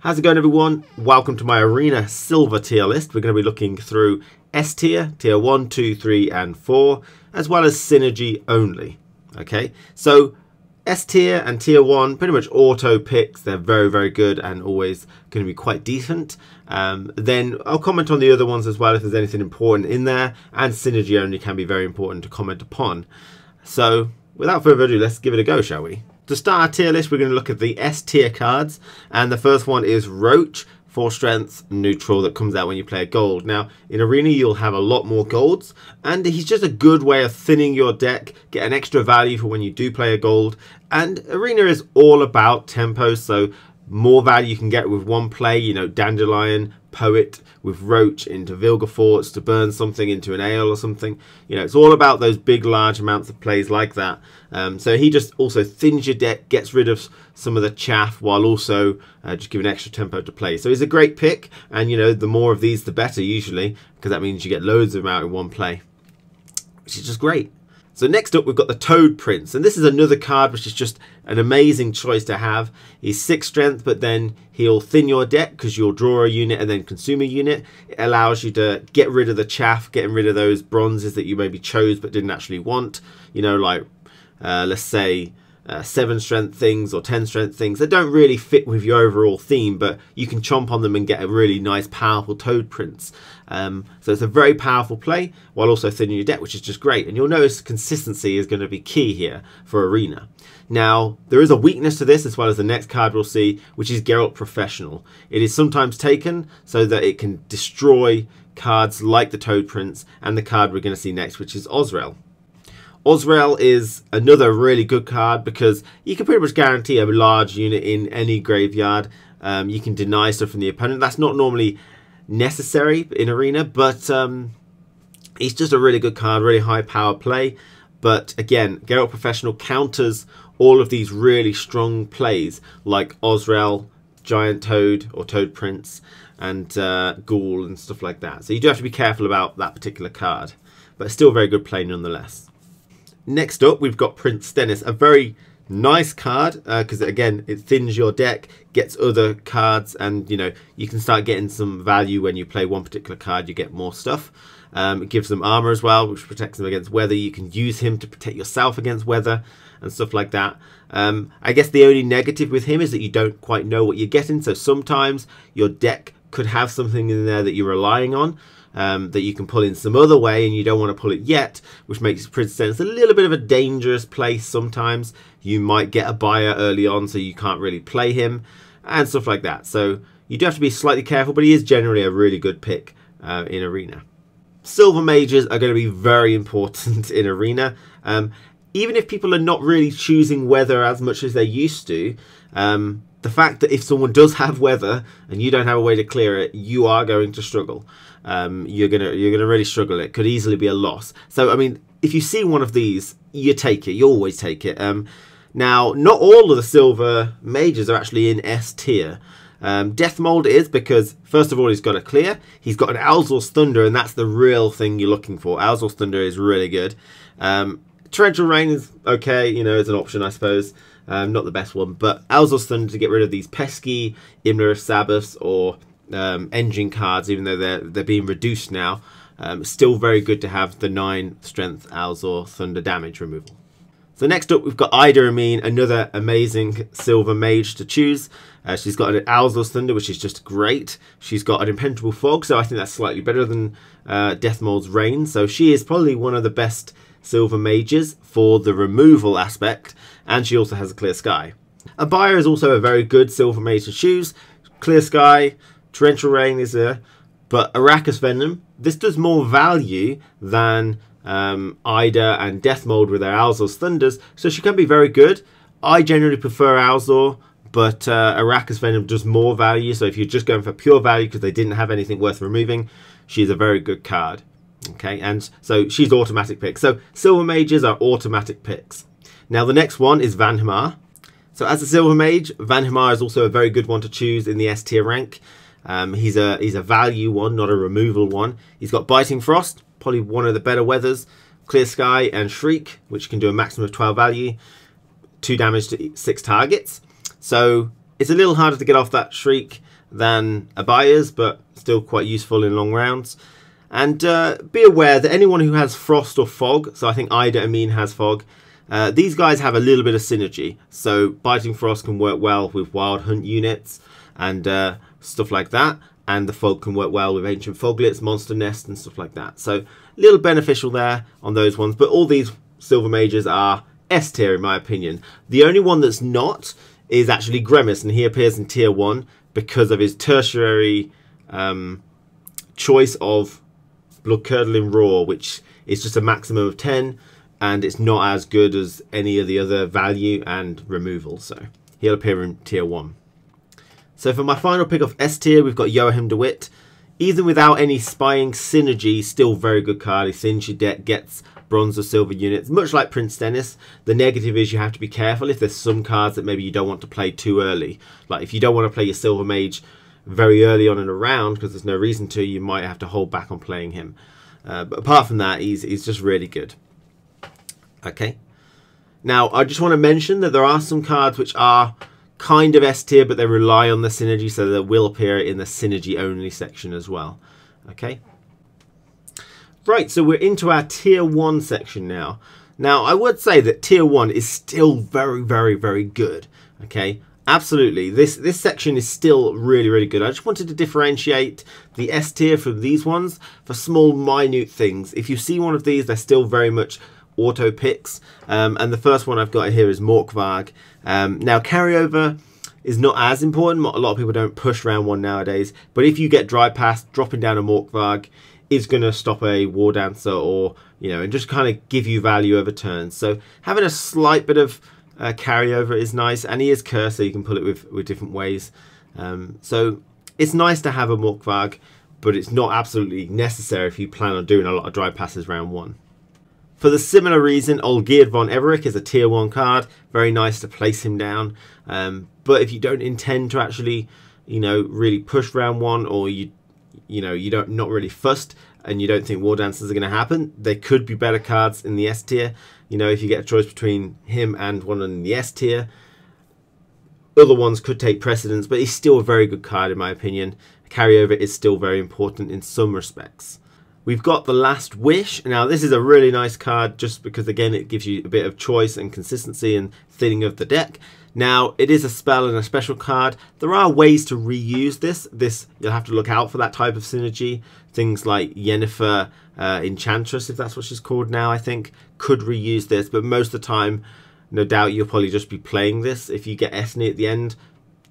How's it going, everyone? Welcome to my Arena Silver tier list. We're going to be looking through S tier, tier 1, 2, 3 and 4, as well as synergy only. Okay, so S tier and tier 1, pretty much auto picks. They're very, very good and always going to be quite decent. Then I'll comment on the other ones as well if there's anything important in there, and synergy only can be very important to comment upon. So without further ado, let's give it a go, shall we? To start our tier list, we're going to look at the S tier cards, and the first one is Roach, 4 strength, neutral, that comes out when you play a gold. Now, in Arena, you'll have a lot more golds, and he's just a good way of thinning your deck, get an extra value for when you do play a gold. And Arena is all about tempo, so more value you can get with one play, you know, Dandelion, Poet, with Roach into Vilgefortz to burn something into an Ale or something. You know, it's all about those big, large amounts of plays like that. So he just also thins your deck, gets rid of some of the chaff, while also just giving extra tempo to play. So he's a great pick, and, you know, the more of these, the better usually, because that means you get loads of them out in one play, which is just great. So next up, we've got the Toad Prince, and this is another card which is just an amazing choice to have. He's 6 strength, but then he'll thin your deck because you'll draw a unit and then consume a unit. It allows you to get rid of the chaff, getting rid of those bronzes that you maybe chose but didn't actually want. You know, like let's say 7 strength things or 10 strength things that don't really fit with your overall theme, but you can chomp on them and get a really nice, powerful Toad Prince. So it's a very powerful play while also thinning your deck, which is just great. And you'll notice consistency is going to be key here for Arena. Now, there is a weakness to this, as well as the next card we'll see, which is Geralt Professional. It is sometimes taken so that it can destroy cards like the Toad Prince and the card we're going to see next, which is Osrel. Osrel is another really good card because you can pretty much guarantee a large unit in any graveyard. You can deny stuff from the opponent. That's not normally necessary in Arena, but it's just a really good card, really high power play. But again, Geralt Professional counters all of these really strong plays like Osrel, Giant Toad or Toad Prince, and Ghoul and stuff like that. So you do have to be careful about that particular card, but it's still a very good play nonetheless. Next up, we've got Prince Stennis, a very nice card because again, it thins your deck, gets other cards, and you know, you can start getting some value when you play one particular card. You get more stuff. It gives them armor as well, which protects them against weather. You can use him to protect yourself against weather and stuff like that. I guess the only negative with him is that you don't quite know what you're getting. So sometimes your deck could have something in there that you're relying on, that you can pull in some other way, and you don't want to pull it yet, which makes Prince Stennis a little bit of a dangerous place sometimes. You might get a buyer early on, so you can't really play him and stuff like that. So you do have to be slightly careful, but he is generally a really good pick in Arena. Silver Mages are going to be very important in Arena. Even if people are not really choosing weather as much as they used to, the fact that if someone does have weather and you don't have a way to clear it, you are going to struggle. You're gonna really struggle. It could easily be a loss. So I mean, if you see one of these, you take it. You always take it. Now, not all of the Silver Mages are actually in S tier. Deathmold is, because first of all, he's got a clear. He's got an Owl's Thunder, and that's the real thing you're looking for. Owl's Thunder is really good. Torrential Rain is okay, you know, it's an option, I suppose. Not the best one, but Owl's Thunder to get rid of these pesky Imler of Sabbaths or engine cards, even though they're being reduced now. Still very good to have the 9 strength Owl's Thunder damage removal. So next up, we've got Ida Amin, another amazing Silver Mage to choose. She's got an Owl's Thunder, which is just great. She's got an Impenetrable Fog, so I think that's slightly better than Deathmold's Rain. So she is probably one of the best Silver Mages for the removal aspect, and she also has a Clear Sky. Abaya is also a very good Silver Mage to choose. Clear Sky, Torrential Rain is there, but Arachas Venom, this does more value than Ida and Deathmold with their Owl's Thunders, so she can be very good. I generally prefer Owl's, but Arachas Venom does more value, so if you're just going for pure value because they didn't have anything worth removing, she's a very good card. Okay, and so she's automatic pick. So Silver Mages are automatic picks. Now the next one is Vanhemar. So as a Silver Mage, Vanhemar is also a very good one to choose in the S tier rank. He's a value one, not a removal one. He's got Biting Frost, probably one of the better weathers, Clear Sky and Shriek, which can do a maximum of 12 value, 2 damage to 6 targets. So it's a little harder to get off that Shriek. than Abaya's, but still quite useful in long rounds. And be aware that anyone who has Frost or Fog, so I think Ida Amin has Fog, these guys have a little bit of synergy. So Biting Frost can work well with Wild Hunt units and stuff like that. And the Fog can work well with Ancient Foglets, Monster Nest and stuff like that. So a little beneficial there on those ones. But all these Silver Mages are S tier in my opinion. The only one that's not is actually Grimace, and he appears in tier 1 because of his tertiary choice of Blood Curdling Roar, which is just a maximum of 10, and it's not as good as any of the other value and removal, so he'll appear in tier 1. So for my final pick of S tier, we've got Joachim de Witt. Even without any spying synergy, still very good card. His synergy deck gets bronze or silver units, much like Prince Dennis. The negative is you have to be careful if there's some cards that maybe you don't want to play too early. Like if you don't want to play your Silver Mage very early on in a round because there's no reason to, you might have to hold back on playing him. But apart from that, he's just really good. Okay. Now, I just want to mention that there are some cards which are kind of S tier, but they rely on the synergy, so they will appear in the synergy only section as well. Okay. Right, so we're into our tier 1 section now. Now, I would say that tier 1 is still very, very, very good. Okay. Absolutely, this section is still really, really good. I just wanted to differentiate the S tier from these ones for small, minute things. If you see one of these, they're still very much auto picks. And the first one I've got here is Morkvarg. Now, carryover is not as important. A lot of people don't push round 1 nowadays. But if you get Dry Pass, dropping down a Morkvarg is going to stop a War Dancer or, you know, and just kind of give you value over turns. So having a slight bit of carryover is nice, and he is cursed, so you can pull it with different ways. So it's nice to have a Morkvarg, but it's not absolutely necessary if you plan on doing a lot of Dry Passes round 1. For the similar reason, Olgierd von Everich is a tier 1 card. Very nice to place him down. But if you don't intend to actually, you know, really push round 1, or you don't not really fussed and you don't think War Dancers are going to happen, there could be better cards in the S tier. You know, if you get a choice between him and one in the S tier, other ones could take precedence, but he's still a very good card in my opinion. Carryover is still very important in some respects. We've got the Last Wish. Now, this is a really nice card just because, again, it gives you a bit of choice and consistency and thinning of the deck. Now, it is a spell and a special card. There are ways to reuse this. You'll have to look out for that type of synergy. Things like Yennefer Enchantress, if that's what she's called now, I think, could reuse this. But most of the time, no doubt, you'll probably just be playing this. If you get Ethne at the end,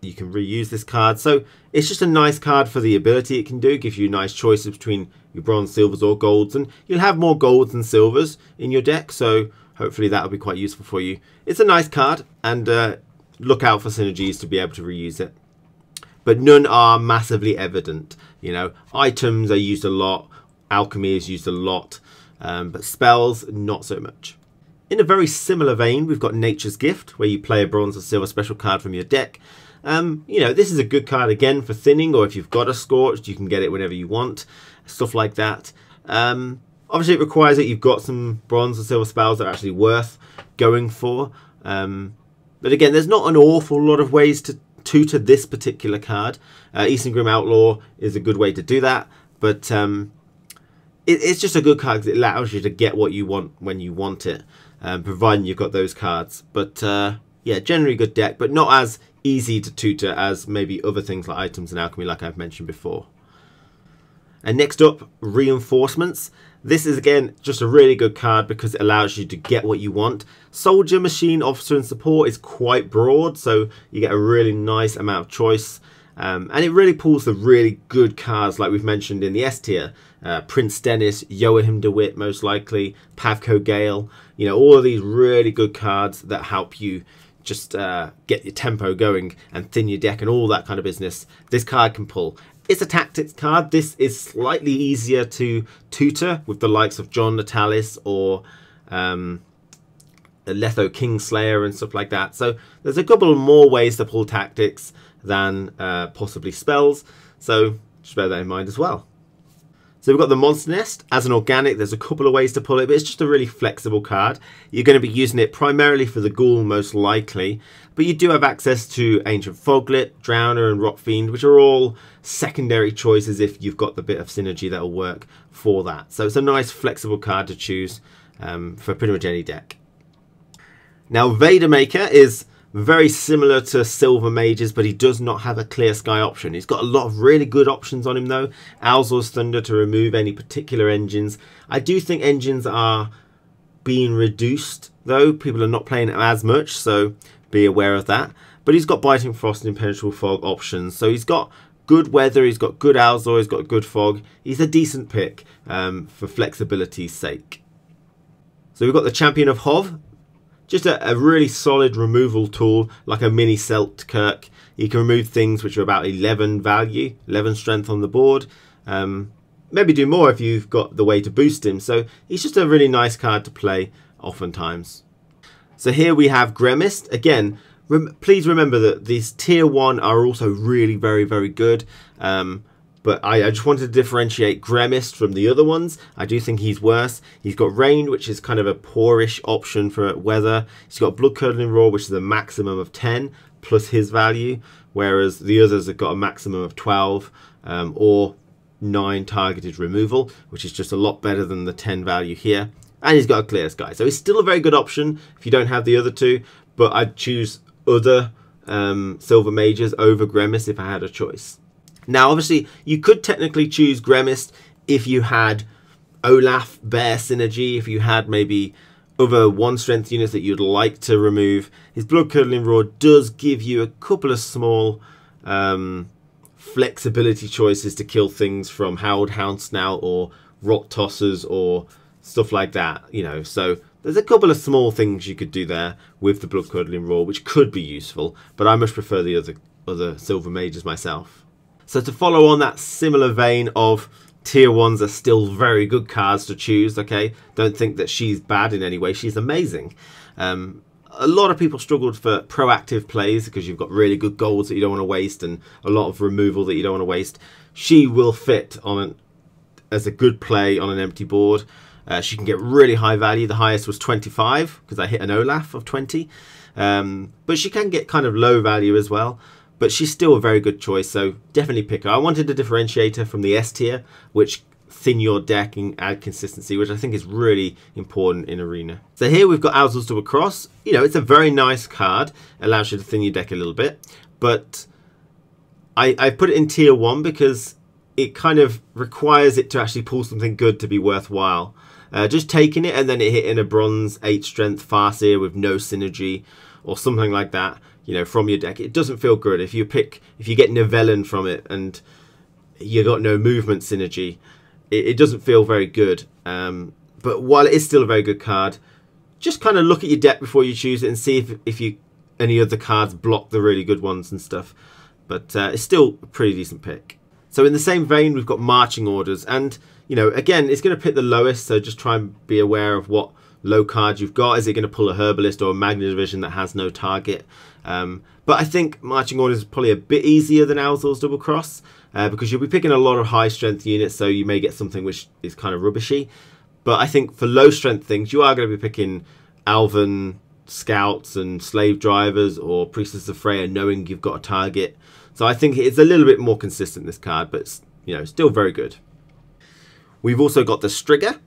you can reuse this card. So it's just a nice card for the ability it can do. It gives you nice choices between your bronze, silvers or golds, and you'll have more golds than silvers in your deck, so hopefully that'll be quite useful for you. It's a nice card, and look out for synergies to be able to reuse it, but none are massively evident. You know, items are used a lot, alchemy is used a lot, but spells not so much. In a very similar vein, we've got Nature's Gift, where you play a bronze or silver special card from your deck. You know, this is a good card again for thinning, or if you've got a Scorched, you can get it whenever you want, stuff like that. Obviously, it requires that you've got some bronze or silver spells that are actually worth going for. But again, there's not an awful lot of ways to tutor this particular card. Eastern Grim Outlaw is a good way to do that, but it's just a good card because it allows you to get what you want when you want it, providing you've got those cards. But yeah, generally good deck, but not as easy to tutor as maybe other things like items and alchemy, like I've mentioned before. And next up, Reinforcements. This is again just a really good card because it allows you to get what you want. Soldier, Machine, Officer and Support is quite broad, so you get a really nice amount of choice. And it really pulls the really good cards like we've mentioned in the S tier. Prince Dennis, Joachim de Witt most likely, Pavko Gale. You know, all of these really good cards that help you just get your tempo going and thin your deck and all that kind of business. This card can pull. It's a tactics card. This is slightly easier to tutor with the likes of John Natalis or Letho Kingslayer and stuff like that. So there's a couple of more ways to pull tactics than possibly spells. So just bear that in mind as well. So we've got the Monster Nest as an organic. There's a couple of ways to pull it, but it's just a really flexible card. You're going to be using it primarily for the Ghoul, most likely, but you do have access to Ancient Foglet, Drowner, and Rock Fiend, which are all secondary choices if you've got the bit of synergy that'll work for that. So it's a nice flexible card to choose for pretty much any deck. Now, Vader Maker is very similar to Silver Mages, but he does not have a Clear Sky option. He's got a lot of really good options on him though. Alzor's Thunder to remove any particular engines. I do think engines are being reduced though. People are not playing it as much, so be aware of that. But he's got Biting Frost and Impenetrable Fog options. So he's got good weather, he's got good Alzor, he's got good fog. He's a decent pick for flexibility's sake. So we've got the Champion of Hov. Just a really solid removal tool, like a mini Seltkirk. You can remove things which are about 11 value, 11 strength on the board. Maybe do more if you've got the way to boost him. So he's just a really nice card to play oftentimes. So here we have Gremist. Again, please remember that these tier 1 are also really very good. But I just wanted to differentiate Gremist from the other ones. I do think he's worse. He's got Rain, which is kind of a poorish option for weather. He's got Blood Curdling Roar, which is a maximum of 10 plus his value, whereas the others have got a maximum of 12 or 9 targeted removal, which is just a lot better than the 10 value here. And he's got a Clear Sky. So he's still a very good option if you don't have the other two, but I'd choose other Silver Mages over Gremist if I had a choice. Now, obviously, you could technically choose Gremist if you had Olaf Bear synergy, if you had maybe other 1 strength units that you'd like to remove. His Blood Curdling Roar does give you a couple of small flexibility choices to kill things from Howled Houndsnout or Rock Tossers or stuff like that, you know. So there's a couple of small things you could do there with the Blood Curdling Roar, which could be useful, but I much prefer the other Silver Mages myself. So to follow on that similar vein of tier 1s are still very good cards to choose, okay? Don't think that she's bad in any way. She's amazing. A lot of people struggled for proactive plays because you've got really good golds that you don't want to waste and a lot of removal that you don't want to waste. She will fit on as a good play on an empty board. She can get really high value. The highest was 25 because I hit an Olaf of 20. But she can get kind of low value as well. But she's still a very good choice, so definitely pick her. I wanted to differentiate her from the S tier, which thin your deck and add consistency, which I think is really important in Arena. So here we've got Alzor's Double Cross. You know, it's a very nice card. Allows you to thin your deck a little bit. But I put it in tier 1 because it kind of requires it to actually pull something good to be worthwhile. Just taking it and then it hitting a bronze 8 strength Farseer with no synergy or something like that, you know, from your deck, it doesn't feel good. If you get Nivellen from it and you got no movement synergy, it doesn't feel very good. But while it is still a very good card, just kind of look at your deck before you choose it and see if any of the cards block the really good ones and stuff. But it's still a pretty decent pick. So in the same vein, we've got Marching Orders, and you know, again, it's going to pick the lowest, so just try and be aware of what low cards you've got. Is it going to pull a Herbalist or a Magna Division that has no target? But I think Marching Orders is probably a bit easier than Alzor's Double Cross because you'll be picking a lot of high strength units, so you may get something which is kind of rubbishy. But I think for low strength things, you are going to be picking Alvan Scouts and Slave Drivers or Priestess of Freya, knowing you've got a target. So I think it's a little bit more consistent, this card, but it's, you know, still very good. We've also got the Strigger.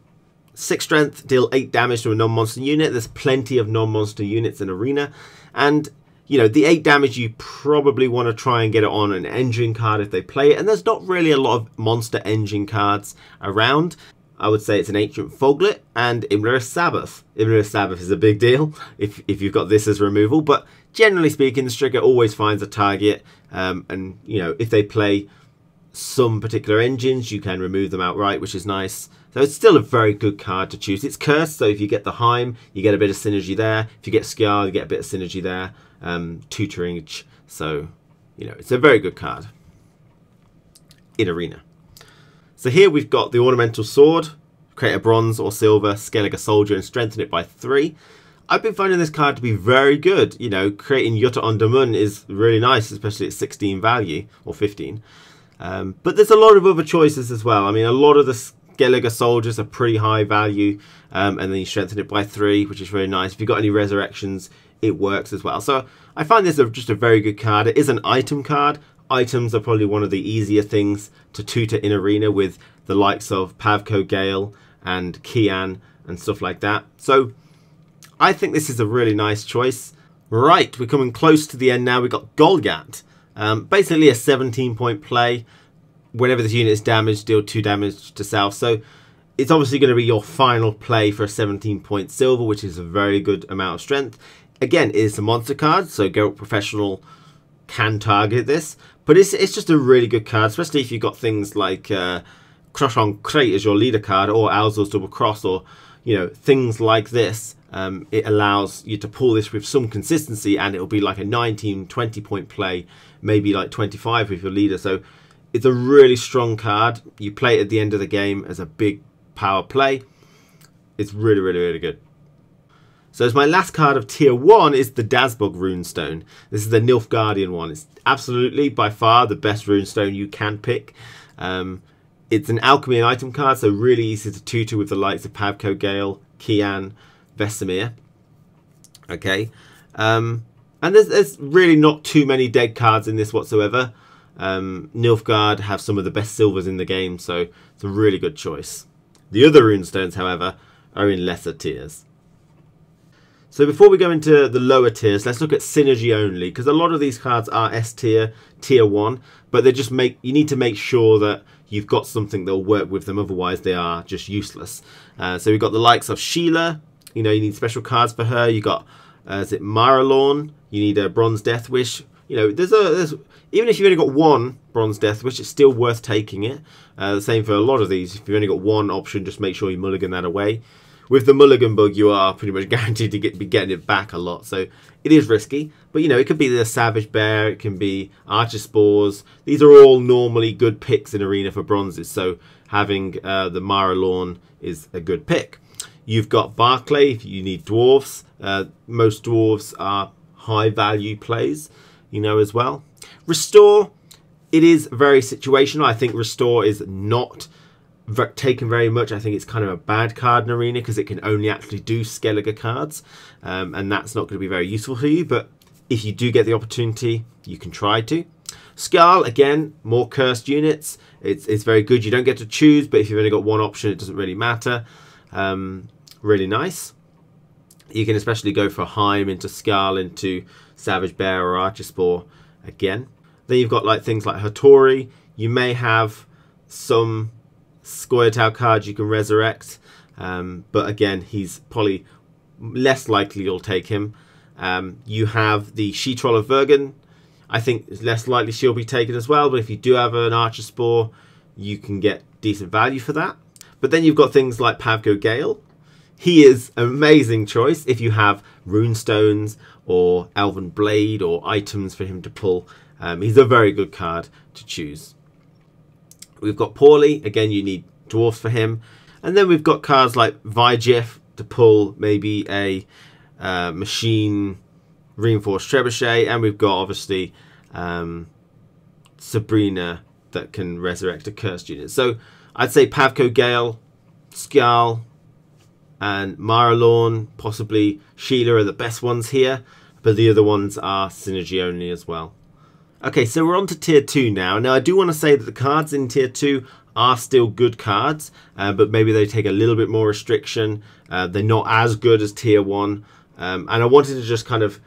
6 strength, deal 8 damage to a non-monster unit. There's plenty of non-monster units in Arena. And, you know, the 8 damage, you probably want to try and get it on an engine card if they play it. And there's not really a lot of monster engine cards around. I would say it's an Ancient Foglet and Imlerith Sabbath. Imlerith Sabbath is a big deal if you've got this as removal. But generally speaking, the Strigger always finds a target. And, you know, if they play some particular engines, you can remove them outright, which is nice. So it's still a very good card to choose. It's cursed, so if you get the Heim, you get a bit of synergy there. If you get Skjar, you get a bit of synergy there. Tutorage. So, you know, it's a very good card in Arena. So here we've got the Ornamental Sword. Create a bronze or silver Skellige Soldier and strengthen it by 3. I've been finding this card to be very good. You know, creating Jutta on Damun is really nice, especially at 16 value or 15. But there's a lot of other choices as well. I mean, a lot of the Skellige soldiers are pretty high value, and then you strengthen it by 3, which is really nice. If you've got any resurrections, it works as well. So I find this just a very good card. It is an item card. Items are probably one of the easier things to tutor in Arena with the likes of Pavko Gale and Kian and stuff like that. So I think this is a really nice choice. Right, we're coming close to the end now. We've got Golgat. Basically a 17-point play. Whenever this unit is damaged, deal 2 damage to self. So it's obviously going to be your final play for a 17-point silver, which is a very good amount of strength. Again, it's a monster card, so Geralt Professional can target this. But it's just a really good card, especially if you've got things like Crush on Crate as your leader card, or Alzor's Double Cross, or things like this. It allows you to pull this with some consistency, and it'll be like a 19-20 point play, maybe like 25 with your leader. So it's a really strong card. You play it at the end of the game as a big power play. It's really, really, really good. So as my last card of tier 1 is the Dazbog Runestone. This is the Nilfgaardian one. It's absolutely by far the best runestone you can pick. It's an alchemy and item card, so really easy to tutor with the likes of Pavko Gale, Kian, Vesemir. Okay, and there's really not too many dead cards in this whatsoever. Nilfgaard have some of the best silvers in the game, so it's a really good choice. The other runestones, however, are in lesser tiers. So before we go into the lower tiers, let's look at synergy only, because a lot of these cards are S tier, tier 1, but they just you need to make sure that you've got something that will work with them, otherwise they are just useless. So we've got the likes of Sheila. You need special cards for her. You got is it Maralorn? You need a Bronze Death Wish. There's even if you've only got 1 Bronze Death Wish, it's still worth taking it. The same for a lot of these. If you've only got 1 option, just make sure you mulligan that away. With the mulligan bug, you are pretty much guaranteed to be getting it back a lot, so it is risky. But it could be the Savage Bear, it can be Archer Spores. These are all normally good picks in Arena for bronzes, so having the Maralorn is a good pick. You've got Barclay if you need dwarves. Most dwarves are high value plays, as well. Restore, it is very situational. I think Restore is not taken very much. I think it's kind of a bad card in Arena because it can only actually do Skellige cards, and that's not going to be very useful for you. But if you do get the opportunity, you can try to. Skarl, again, more cursed units. It's very good. You don't get to choose, but if you've only got 1 option, it doesn't really matter. Really nice. You can especially go for Heim into Skarl, into Savage Bear or Archer Spore again. Then you've got things like Hattori. You may have some Scoia'tael cards you can resurrect, but again, he's probably less likely you'll take him. You have the She-Troll of Vergen. I think it's less likely she'll be taken as well, but if you do have an Archer Spore, you can get decent value for that. But then you've got things like Pavko Gale. He is an amazing choice if you have runestones or Elven Blade or items for him to pull. He's a very good card to choose. We've got Paulie. Again, you need dwarfs for him. And then we've got cards like Vijef to pull maybe a machine reinforced trebuchet. And we've got, obviously, Sabrina that can resurrect a cursed unit. So I'd say Pavko Gale, Skarl, and Maralorn, possibly Sheila are the best ones here. But the other ones are synergy only as well. Okay, so we're on to tier 2 now. Now, I do want to say that the cards in tier 2 are still good cards, but maybe they take a little bit more restriction. They're not as good as tier 1. And I wanted to just kind of,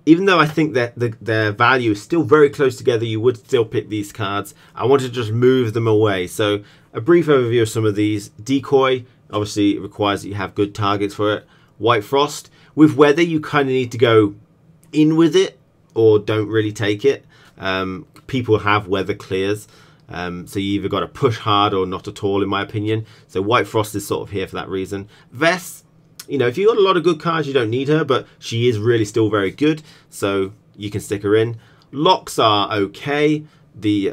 even though I think that their value is still very close together, you would still pick these cards. I wanted to just move them away. So a brief overview of some of these. Decoy, obviously it requires that you have good targets for it. White Frost, with Weather, you kind of need to go in with it or don't really take it. People have Weather clears, so you either got to push hard or not at all, in my opinion. So White Frost is sort of here for that reason. Vess, if you've got a lot of good cards, you don't need her, but she is really still very good, so you can stick her in. Locks are okay. The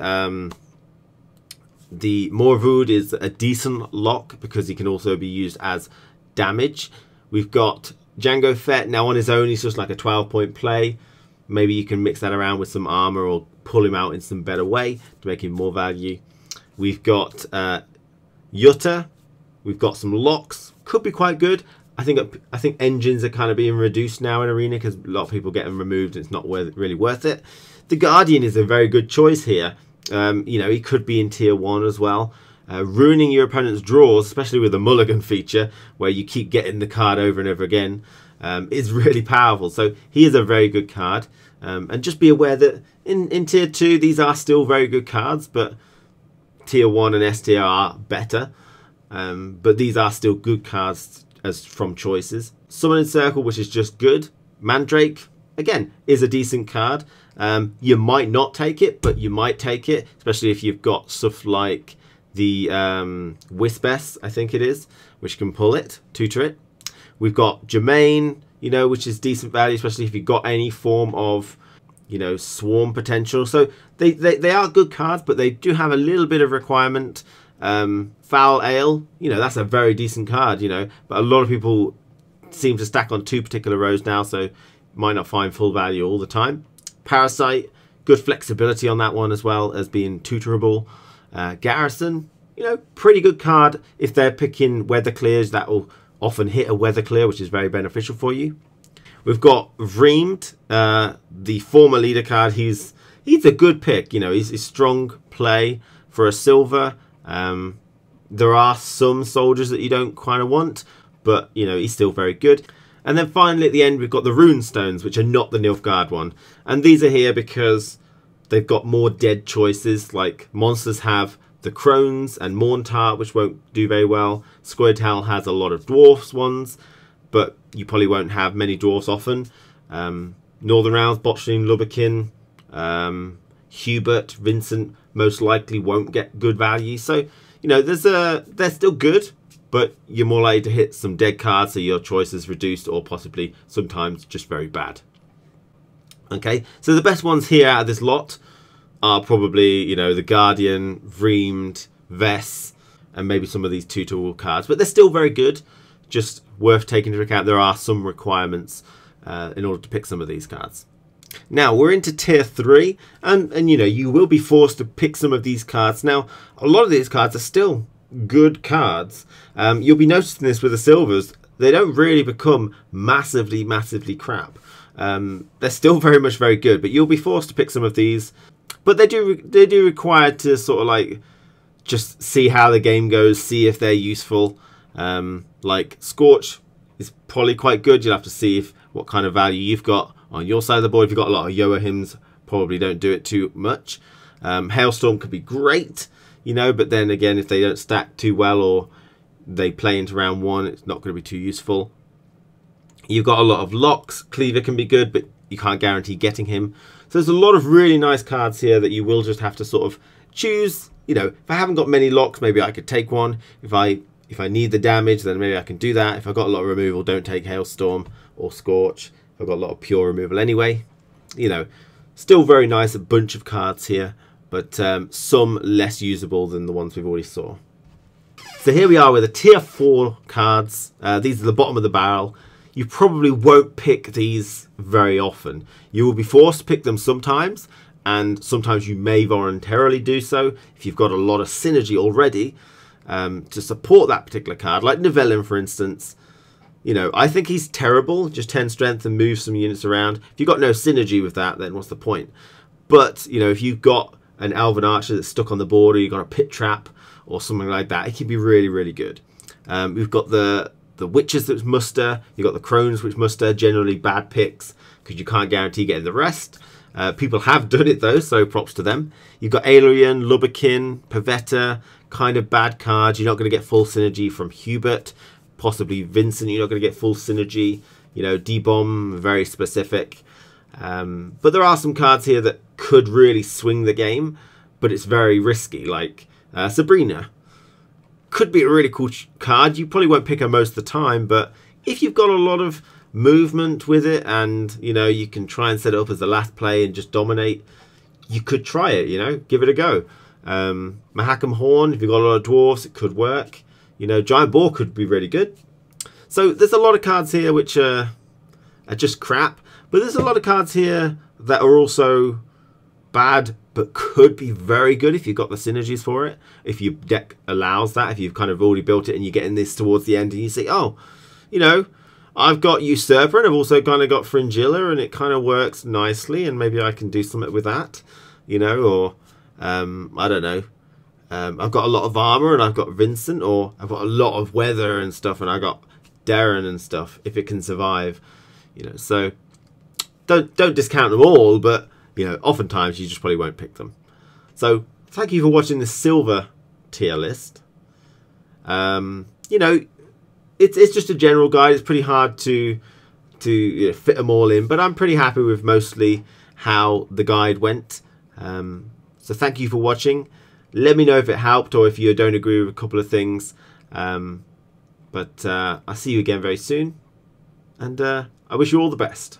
Morvood is a decent lock because he can also be used as damage. We've got Django Fett. Now on his own, he's just like a 12-point play. maybe you can mix that around with some armor or pull him out in some better way to make him more value. We've got Jutta. We've got some locks. Could be quite good. I think engines are kind of being reduced now in Arena because a lot of people get them removed and it's not really worth it. The Guardian is a very good choice here. You know, he could be in tier 1 as well. Ruining your opponent's draws, especially with the mulligan feature where you keep getting the card over and over again, is really powerful. So he is a very good card. And just be aware that in tier 2 these are still very good cards, but tier 1 and S tier are better. But these are still good cards as from choices. Summoning Circle, which is just good. Mandrake, again, is a decent card. You might not take it, but you might take it, especially if you've got stuff like the Wispess, I think it is, which can pull it, tutor it. We've got Jermaine, you know, which is decent value, especially if you've got any form of, you know, swarm potential. So they are good cards, but they do have a little bit of requirement. Foul Ale, you know, that's a very decent card, you know, but a lot of people seem to stack on 2 particular rows now, so might not find full value all the time. Parasite, good flexibility on that one as well as being tutorable. Garrison, you know, pretty good card if they're picking weather clears. That will often hit a weather clear, which is very beneficial for you. We've got Vreemed, the former leader card. He's a good pick, you know, he's a strong play for a silver. There are some soldiers that you don't kind of want, but you know, he's still very good. And then finally at the end we've got the Rune Stones, which are not the Nilfgaard one, and these are here because they've got more dead choices. Like monsters have the Crones and Morntar, which won't do very well. Squirtle has a lot of dwarfs ones, but you probably won't have many dwarfs often. Northern Realms, Botchlin, Lubberkin, Hubert, Vincent most likely won't get good value. So, you know, they're still good, but you're more likely to hit some dead cards, so your choice is reduced or possibly sometimes just very bad. Okay, so the best ones here out of this lot are probably, you know, the Guardian, Vreemed, Vess, and maybe some of these tutorial cards, but they're still very good. Just worth taking into account there are some requirements in order to pick some of these cards. Now we're into tier 3, and you know, you will be forced to pick some of these cards. Now a lot of these cards are still good cards. You'll be noticing this with the silvers. They don't really become massively crap. They're still very much very good, but you'll be forced to pick some of these. But they do require to sort of like just see how the game goes, see if they're useful. Like Scorch is probably quite good. You'll have to see what kind of value you've got on your side of the board. If you've got a lot of Yoahims, probably don't do it too much. Hailstorm could be great, you know, but then again, if they don't stack too well or they play into round 1, it's not going to be too useful. You've got a lot of locks. Cleaver can be good, but you can't guarantee getting him. So there's a lot of really nice cards here that you will just have to sort of choose. You know, if I haven't got many locks, maybe I could take one. If I need the damage, then maybe I can do that. If I've got a lot of removal, don't take Hailstorm or Scorch. If I've got a lot of pure removal anyway. You know, still very nice, a bunch of cards here, but some less usable than the ones we've already saw. So here we are with the tier 4 cards. These are the bottom of the barrel. You probably won't pick these very often. You will be forced to pick them sometimes, and sometimes you may voluntarily do so if you've got a lot of synergy already to support that particular card. Like Nivellen, for instance. You know, I think he's terrible, just 10 strength and move some units around. If you've got no synergy with that, then what's the point? But, you know, if you've got an Elven Archer that's stuck on the board, or you've got a Pit Trap or something like that, it can be really good. We've got the Witches that muster, you've got the Crones which muster, generally bad picks because you can't guarantee getting the rest. People have done it though, so props to them. You've got Aelian, Lubberkin, Pavetta, kind of bad cards. You're not going to get full synergy from Hubert. Possibly Vincent, you're not going to get full synergy. You know, D-Bomb, very specific. But there are some cards here that could really swing the game, but it's very risky. Like Sabrina. Could be a really cool card. You probably won't pick her most of the time, but if you've got a lot of movement with it and, you know, you can try and set it up as the last play and just dominate, you could try it, you know, give it a go. Mahakam Horn, if you've got a lot of dwarfs, it could work. You know, Giant Boar could be really good. So there's a lot of cards here which are just crap, but there's a lot of cards here that are also bad but could be very good if you've got the synergies for it, if your deck allows that, if you've kind of already built it and you're getting this towards the end and you say, oh, you know, I've got Usurper and I've also kind of got Fringilla and it kind of works nicely and maybe I can do something with that, you know, or I don't know, I've got a lot of armor and I've got Vincent, or I've got a lot of weather and stuff and I got Darren and stuff, if it can survive, you know. So don't discount them all, but you know, oftentimes you just probably won't pick them. So thank you for watching this silver tier list. You know, it's just a general guide. It's pretty hard to you know, fit them all in, but I'm pretty happy with mostly how the guide went. So thank you for watching. Let me know if it helped or if you don't agree with a couple of things. But I'll see you again very soon, and I wish you all the best.